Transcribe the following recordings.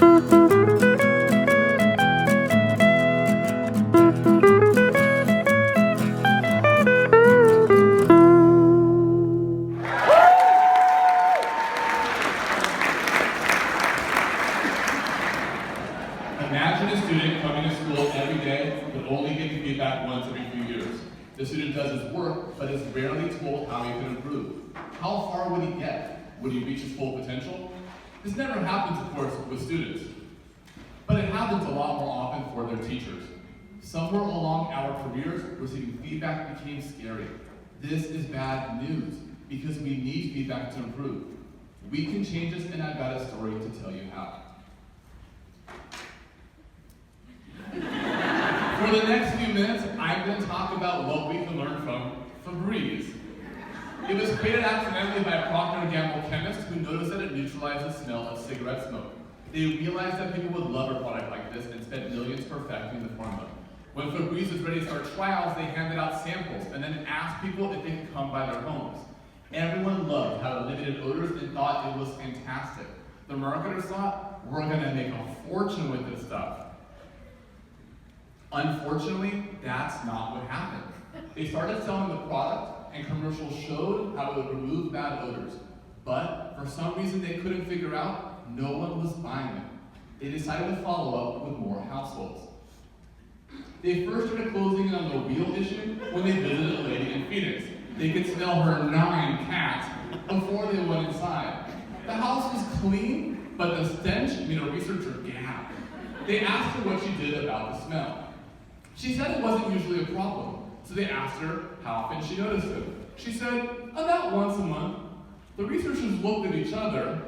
Imagine a student coming to school every day, but only getting feedback once every few years. The student does his work, but is rarely told how he can improve. How far would he get? Would he reach his full potential? This never happens, of course, with students. But it happens a lot more often for their teachers. Somewhere along our careers, receiving feedback became scary. This is bad news, because we need feedback to improve. We can change this, and I've got a story to tell you how. For the next few minutes, I'm going to talk about what we can learn from Febreze. It was created accidentally by a Procter & Gamble chemist who noticed that it neutralized the smell of cigarette smoke. They realized that people would love a product like this and spent millions perfecting the formula. When Febreze was ready to start trials, they handed out samples and then asked people if they could come by their homes. Everyone loved how it eliminated odors and thought it was fantastic. The marketers thought, we're going to make a fortune with this stuff. Unfortunately, that's not what happened. They started selling the product, and commercials showed how it would remove bad odors. But for some reason they couldn't figure out, no one was buying it. They decided to follow up with more households. They first started closing in on the real issue when they visited a lady in Phoenix. They could smell her 9 cats before they went inside. The house was clean, but the stench made a researcher gap. They asked her what she did about the smell. She said it wasn't usually a problem, so they asked her how often she noticed it. She said, about once a month. The researchers looked at each other,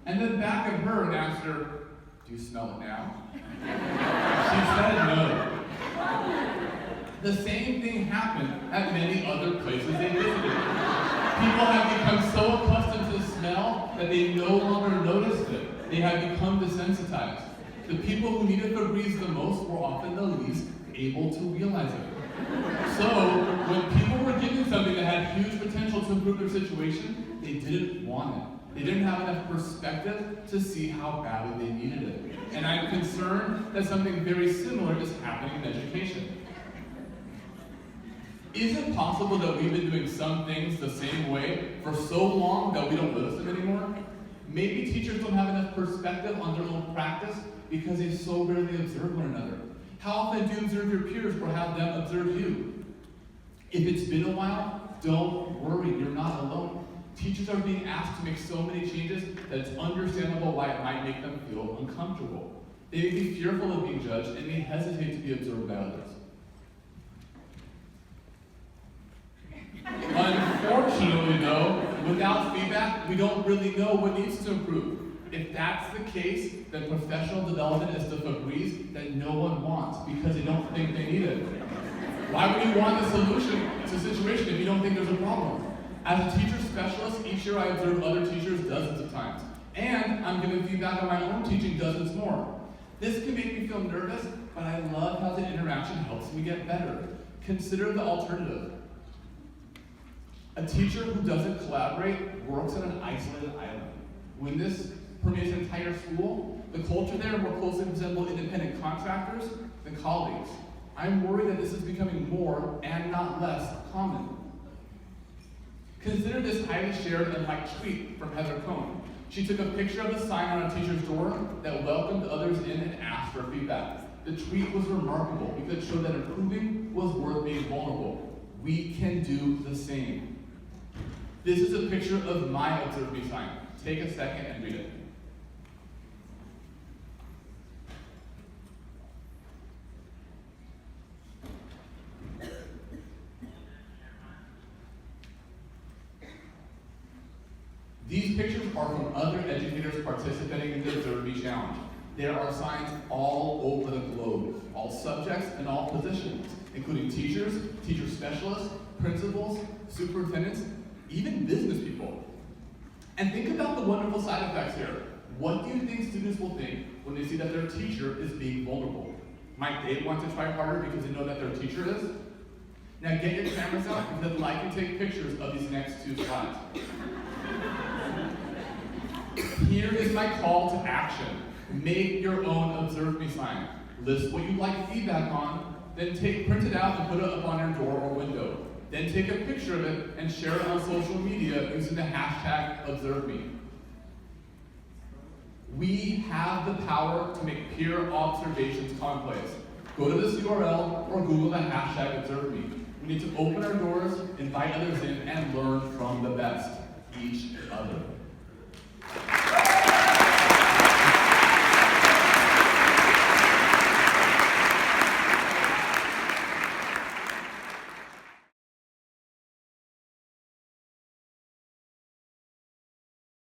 and then back at her and asked her, do you smell it now? She said no. The same thing happened at many other places they visited. People have become so accustomed to the smell that they no longer noticed it. They have become desensitized. The people who needed Febreze the most were often the least able to realize it. So, when people were given something that had huge potential to improve their situation, they didn't want it. They didn't have enough perspective to see how badly they needed it. And I'm concerned that something very similar is happening in education. Is it possible that we've been doing some things the same way for so long that we don't notice them anymore? Maybe teachers don't have enough perspective on their own practice because they so rarely observe one another. How often do you observe your peers or have them observe you? If it's been a while, don't worry, you're not alone. Teachers are being asked to make so many changes that it's understandable why it might make them feel uncomfortable. They may be fearful of being judged and may hesitate to be observed by others. Unfortunately, though, without feedback, we don't really know what needs to improve. If that's the case, then professional development is the Febreze that no one wants because they don't think they need it. Why would you want a solution to a situation if you don't think there's a problem? As a teacher specialist, each year I observe other teachers dozens of times. And I'm giving feedback on my own teaching dozens more. This can make me feel nervous, but I love how the interaction helps me get better. Consider the alternative. A teacher who doesn't collaborate works on an isolated island. When this permeates an entire school, the culture there more closely resembles independent contractors than colleagues. I'm worried that this is becoming more and not less common. Consider this highly shared and liked tweet from Heather Cohn. She took a picture of the sign on a teacher's door that welcomed others in and asked for feedback. The tweet was remarkable because it showed that improving was worth being vulnerable. We can do the same. This is a picture of my Observe Me sign. Take a second and read it. These pictures are from other educators participating in the Observe Me Challenge. There are signs all over the globe, all subjects and all positions, including teachers, teacher specialists, principals, superintendents, even business people. And think about the wonderful side effects here. What do you think students will think when they see that their teacher is being vulnerable? Might they want to try harder because they know that their teacher is? Now get your cameras out because I'd like to take pictures of these next 2 slides. Here is my call to action. Make your own Observe Me sign. List what you'd like feedback on, then print it out and put it up on your door or window. Then take a picture of it and share it on social media using the hashtag #ObserveMe. We have the power to make peer observations commonplace. Go to this URL or Google the hashtag #ObserveMe. We need to open our doors, invite others in, and learn from the best, each other.